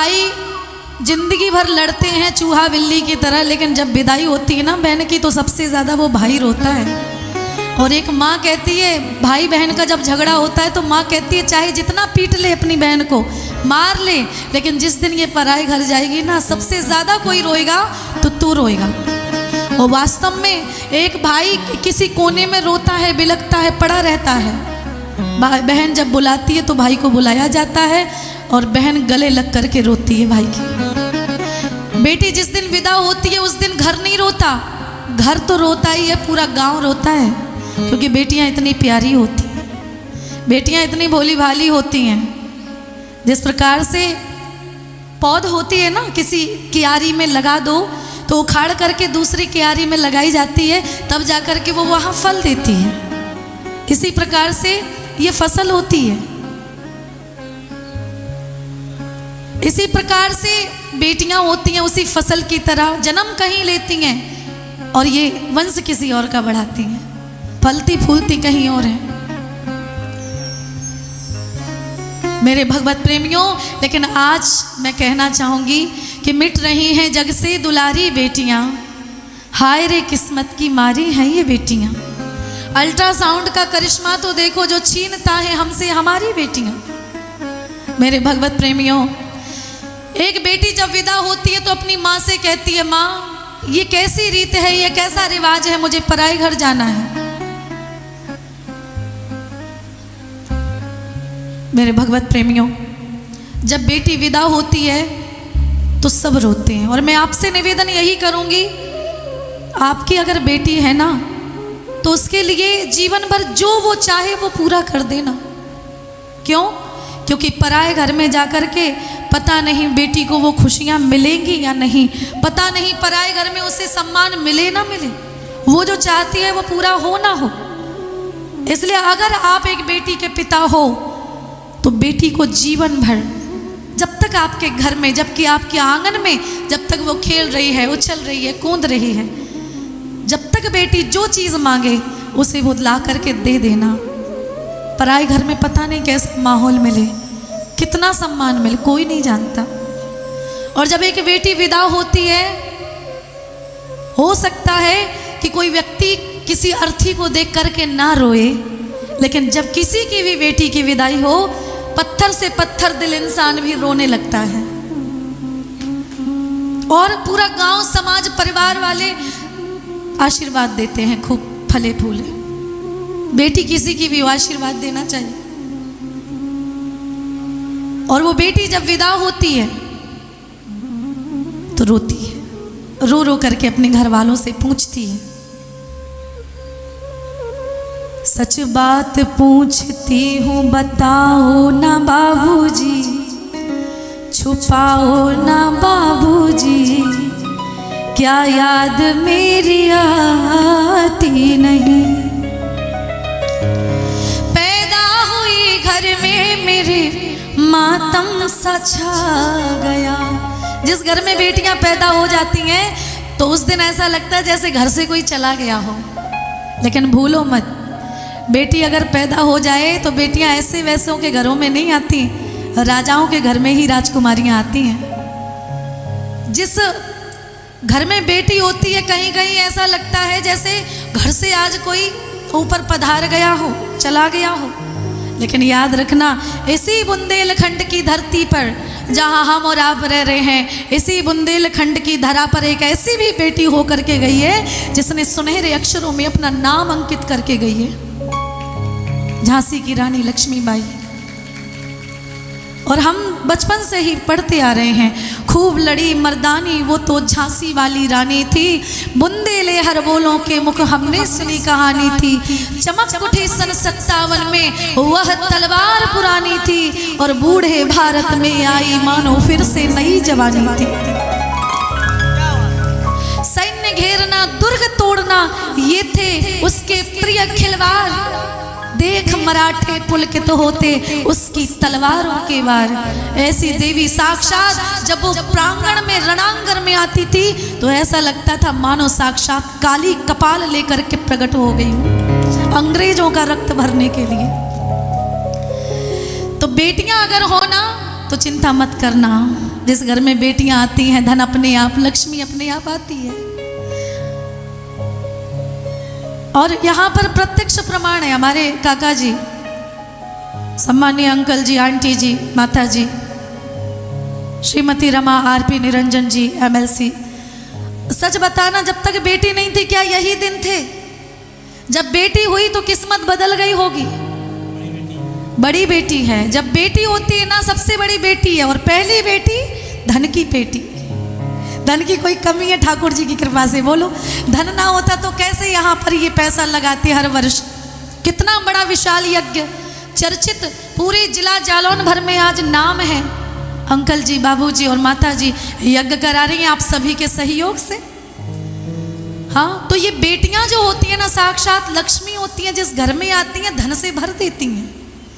भाई जिंदगी भर लड़ते हैं चूहा बिल्ली की तरह, लेकिन जब विदाई होती है ना बहन की तो सबसे ज़्यादा वो भाई रोता है। और एक माँ कहती है, भाई बहन का जब झगड़ा होता है तो माँ कहती है चाहे जितना पीट ले अपनी बहन को, मार ले, लेकिन जिस दिन ये पराए घर जाएगी ना सबसे ज़्यादा कोई रोएगा तो तू रोएगा। और वास्तव में एक भाई किसी कोने में रोता है, बिलखता है, पड़ा रहता है। बहन जब बुलाती है तो भाई को बुलाया जाता है और बहन गले लग करके रोती है भाई की। बेटी जिस दिन विदा होती है उस दिन घर नहीं रोता, घर तो रोता ही है, पूरा गांव रोता है, क्योंकि बेटियां इतनी प्यारी होती हैं, बेटियां इतनी भोली भाली होती हैं। जिस प्रकार से पौध होती है ना, किसी क्यारी में लगा दो तो उखाड़ करके दूसरी क्यारी में लगाई जाती है, तब जा कर के वो वहाँ फल देती है। इसी प्रकार से ये फसल होती है। इसी प्रकार से बेटियां होती हैं, उसी फसल की तरह जन्म कहीं लेती हैं और ये वंश किसी और का बढ़ाती हैं, फलती फूलती कहीं और है। मेरे भगवत प्रेमियों, लेकिन आज मैं कहना चाहूंगी कि मिट रही हैं जग से दुलारी बेटियां, हाय रे किस्मत की मारी हैं ये बेटियां। अल्ट्रासाउंड का करिश्मा तो देखो जो छीनता है हमसे हमारी बेटियां। मेरे भगवत प्रेमियों, एक बेटी जब विदा होती है तो अपनी माँ से कहती है, माँ ये कैसी रीत है, ये कैसा रिवाज है, मुझे पराए घर जाना है। मेरे भगवत प्रेमियों, जब बेटी विदा होती है तो सब रोते हैं। और मैं आपसे निवेदन यही करूंगी, आपकी अगर बेटी है ना तो उसके लिए जीवन भर जो वो चाहे वो पूरा कर देना। क्यों? क्योंकि पराए घर में जाकर के पता नहीं बेटी को वो खुशियां मिलेंगी या नहीं, पता नहीं पराए घर में उसे सम्मान मिले ना मिले, वो जो चाहती है वो पूरा हो ना हो। इसलिए अगर आप एक बेटी के पिता हो तो बेटी को जीवन भर, जब तक आपके घर में, जबकि आपके आंगन में जब तक वो खेल रही है, उछल रही है, कूद रही है, जब तक बेटी जो चीज़ मांगे उसे वो ला करके दे देना। पराए घर में पता नहीं कैसा माहौल मिले, कितना सम्मान मिले, कोई नहीं जानता। और जब एक बेटी विदा होती है, हो सकता है कि कोई व्यक्ति किसी अर्थी को देख करके ना रोए, लेकिन जब किसी की भी बेटी की विदाई हो, पत्थर से पत्थर दिल इंसान भी रोने लगता है। और पूरा गांव, समाज, परिवार वाले आशीर्वाद देते हैं, खूब फले फूले। बेटी किसी की भी आशीर्वाद देना चाहिए। और वो बेटी जब विदा होती है तो रोती है, रो रो करके अपने घर वालों से पूछती है। सच बात पूछती हूँ बताओ ना बाबूजी, छुपाओ ना बाबूजी, क्या याद मेरी आती नहीं। पैदा हुई घर में मेरे मातम सा छा गया। जिस घर में बेटियां पैदा हो जाती हैं तो उस दिन ऐसा लगता है जैसे घर से कोई चला गया हो। लेकिन भूलो मत, बेटी अगर पैदा हो जाए तो बेटियां ऐसे वैसों के घरों में नहीं आती, राजाओं के घर में ही राजकुमारियां आती हैं। जिस घर में बेटी होती है कहीं कहीं ऐसा लगता है जैसे घर से आज कोई ऊपर पधार गया हो, चला गया हो। लेकिन याद रखना, इसी बुंदेलखंड की धरती पर जहाँ हम और आप रह रहे हैं, इसी बुंदेलखंड की धरा पर एक ऐसी भी बेटी हो करके गई है जिसने सुनहरे अक्षरों में अपना नाम अंकित करके गई है, झांसी की रानी लक्ष्मीबाई। और हम बचपन से ही पढ़ते आ रहे हैं, खूब लड़ी मर्दानी वो तो झांसी वाली रानी थी, बुंदेले हर बोलों के मुख हमने सुनी कहानी थी, चमक उठी सन 57 में वह तलवार पुरानी थी, और बूढ़े भारत में आई मानो फिर से नई जवानी थी। सैन्य घेरना, दुर्ग तोड़ना, ये थे उसके प्रिय खिलवाड़। देख मराठे पुलकित तो होते उसकी तलवारों के वार। ऐसी देवी साक्षात जब वो प्रांगण में, रणांगण में आती थी तो ऐसा लगता था मानो साक्षात काली कपाल लेकर के प्रकट हो गई अंग्रेजों का रक्त भरने के लिए। तो बेटियां अगर हो ना तो चिंता मत करना, जिस घर में बेटियां आती हैं धन अपने आप, लक्ष्मी अपने आप आती है। और यहाँ पर प्रत्यक्ष प्रमाण है। हमारे काका जी, सम्मानीय अंकल जी, आंटी जी, माता जी, श्रीमती रमा आरपी निरंजन जी MLC, सच बताना जब तक बेटी नहीं थी क्या यही दिन थे? जब बेटी हुई तो किस्मत बदल गई होगी। बड़ी बेटी है, जब बेटी होती है ना, सबसे बड़ी बेटी है और पहली बेटी धन की बेटी। धन की कोई कमी है ठाकुर जी की कृपा से? बोलो, धन ना होता तो कैसे यहाँ पर ये पैसा लगाते हर वर्ष? कितना बड़ा विशाल यज्ञ, चर्चित पूरे जिला जालौन भर में आज नाम है। अंकल जी, बाबूजी और माता जी यज्ञ करा रही हैं आप सभी के सहयोग से। हाँ, तो ये बेटियां जो होती हैं ना, साक्षात लक्ष्मी होती हैं, जिस घर में आती हैं धन से भर देती हैं।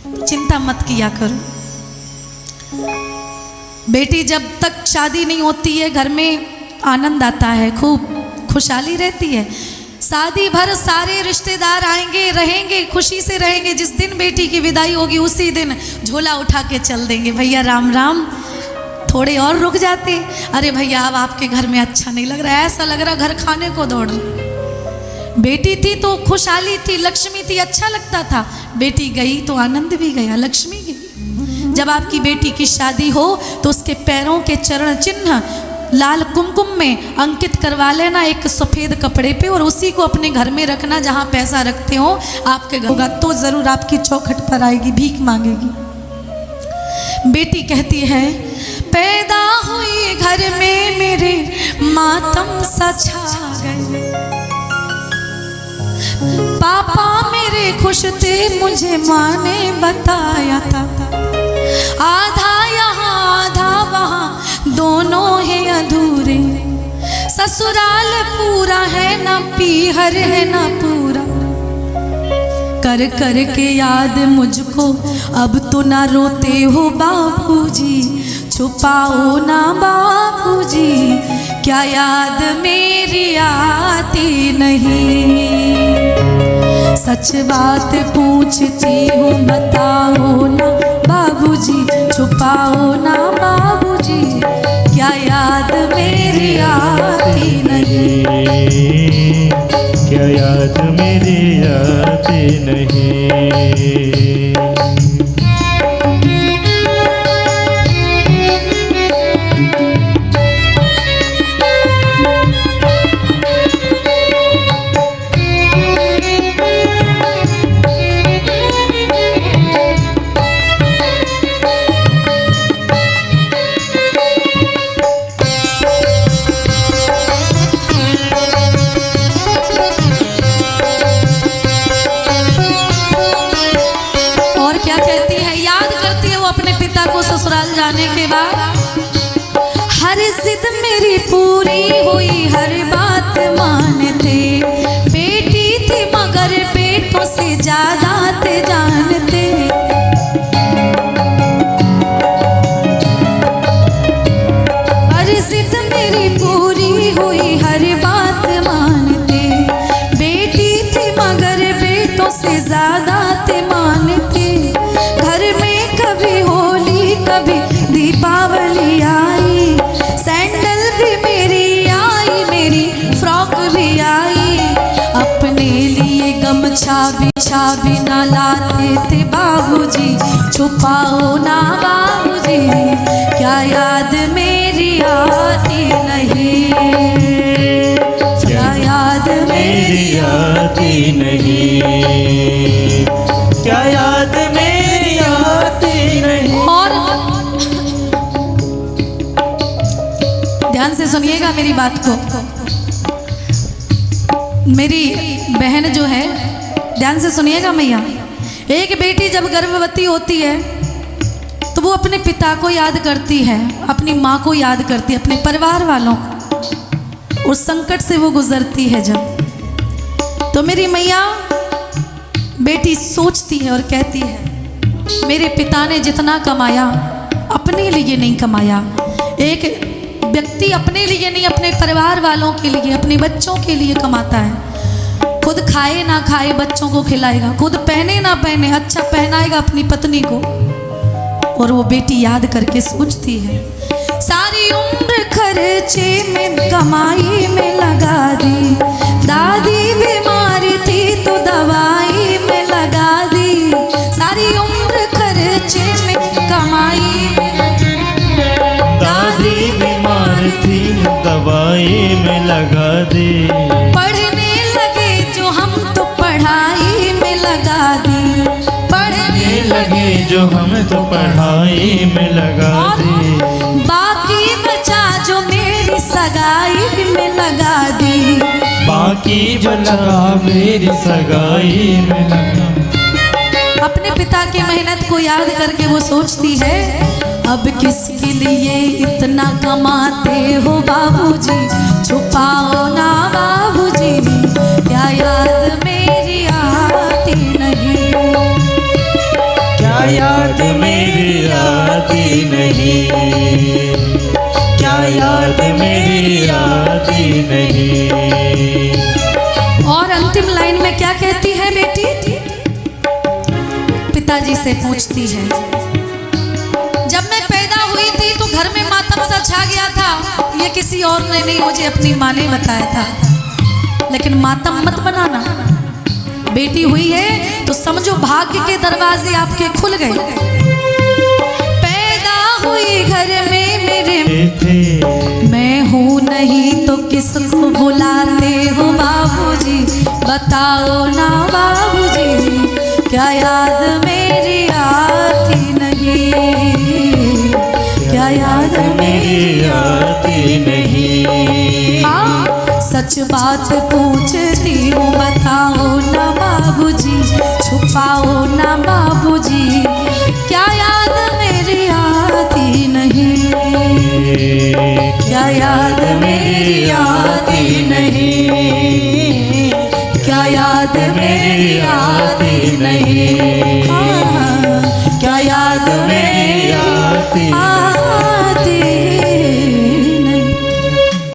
तो चिंता मत किया करो। बेटी जब तक शादी नहीं होती है घर में आनंद आता है, खूब खुशहाली रहती है। शादी भर सारे रिश्तेदार आएंगे, रहेंगे, खुशी से रहेंगे। जिस दिन बेटी की विदाई होगी उसी दिन झोला उठा के चल देंगे, भैया राम राम। थोड़े और रुक जाते, अरे भैया अब आपके घर में अच्छा नहीं लग रहा है, ऐसा लग रहा घर खाने को दौड़ रही। बेटी थी तो खुशहाली थी, लक्ष्मी थी, अच्छा लगता था। बेटी गई तो आनंद भी गया, लक्ष्मी गई। जब आपकी बेटी की शादी हो तो उसके पैरों के चरण चिन्ह लाल कुमकुम में अंकित करवा लेना एक सफ़ेद कपड़े पे, और उसी को अपने घर में रखना। जहाँ पैसा रखते हो आपके घर होगा तो ज़रूर आपकी चौखट पर आएगी, भीख मांगेगी। बेटी कहती है, पैदा हुई घर में मेरे मातम सा छा गए। पापा मेरे खुश थे, मुझे माँ ने बताया था। आधा यहाँ आधा वहाँ, दोनों है अधूरे। ससुराल पूरा है ना पीहर है ना पूरा। कर कर के याद मुझको अब तो ना रोते हो बापूजी, छुपाओ ना बापूजी, क्या याद मेरी आती नहीं। सच बात पूछती हूँ बताओ ना बाबूजी, छुपाओ ना बाबूजी, क्या याद मेरी आती नहीं। क्या याद मेरी आती नहीं। ससुराल जाने के बाद, हर जिद मेरी पूरी हुई, हर बात मानते। बेटी थी मगर बेटों से ज्यादा ते जानते। हर जिद मेरी पूरी हुई, हर बात मानते। बेटी थी मगर बेटों से ज्यादा ते मानते। घर में कभी होली कभी दीपावली आई, सैंडल भी मेरी आई, मेरी फ्रॉक भी आई। अपने लिए गमछा भी ना लाते थे बाबूजी, छुपाओ ना बाबूजी, क्या याद मेरी आती नहीं। क्या याद मेरी आती नहीं। क्या याद मेरी आती नहीं। और ध्यान से सुनिएगा मेरी बात को। मेरी बहन जो है, ध्यान से सुनिएगा मैया। एक बेटी जब गर्भवती होती है तो वो अपने पिता को याद करती है, अपनी माँ को याद करती है, अपने परिवार वालों को। उस संकट से वो गुजरती है जब, तो मेरी मैया बेटी सोचती है और कहती है, मेरे पिता ने जितना कमाया अपने लिए नहीं कमाया। एक व्यक्ति अपने लिए नहीं, अपने परिवार वालों के लिए, अपने बच्चों के लिए कमाता है। खुद खाए ना खाए बच्चों को खिलाएगा, खुद पहने ना पहने अच्छा पहनाएगा अपनी पत्नी को। और वो बेटी याद करके सोचती है, साथ खर्चे में कमाई में लगा दी। दादी बीमार थी तो दवाई में लगा दी। सारी उम्र खर्चे में कमाई में, दादी बीमार थी दवाई में लगा दी। पढ़ने लगे जो हम तो पढ़ाई में लगा दी। पढ़ने लगे जो हम तो पढ़ाई में लगा दी। बाकी बचा जो मेरी सगाई में लगा दी। बाकी जो लगा मेरी सगाई में लगा। अपने पिता की मेहनत को याद करके वो सोचती है, अब किसके लिए इतना कमाते हो बाबूजी, छुपाओ ना बाबूजी, क्या याद मेरी आती नहीं। क्या याद मेरी आती नहीं, क्या याद मेरी आती नहीं। और अंतिम लाइन में क्या कहती है बेटी? पिताजी से पूछती है, जब मैं पैदा हुई थी तो घर में मातम सा छा गया था। ये किसी और ने नहीं, मुझे अपनी माँ ने बताया था। लेकिन मातम मत बनाना, बेटी हुई है तो समझो भाग्य के दरवाजे आपके खुल गए। पैदा हुई घर में मेरे थे, मैं हूँ नहीं तो किसको बुलाते हो बाबूजी, बताओ ना बाबूजी, क्या याद मेरी आती नहीं, क्या याद मेरी आती नहीं। हाँ सच बात पूछती हूँ, बताओ ना बाबूजी, छुपाओ ना बाबूजी, क्या याद मेरी आती नहीं, क्या याद मेरी आती नहीं, क्या याद मेरी आती नहीं, हाँ, क्या याद मेरी आती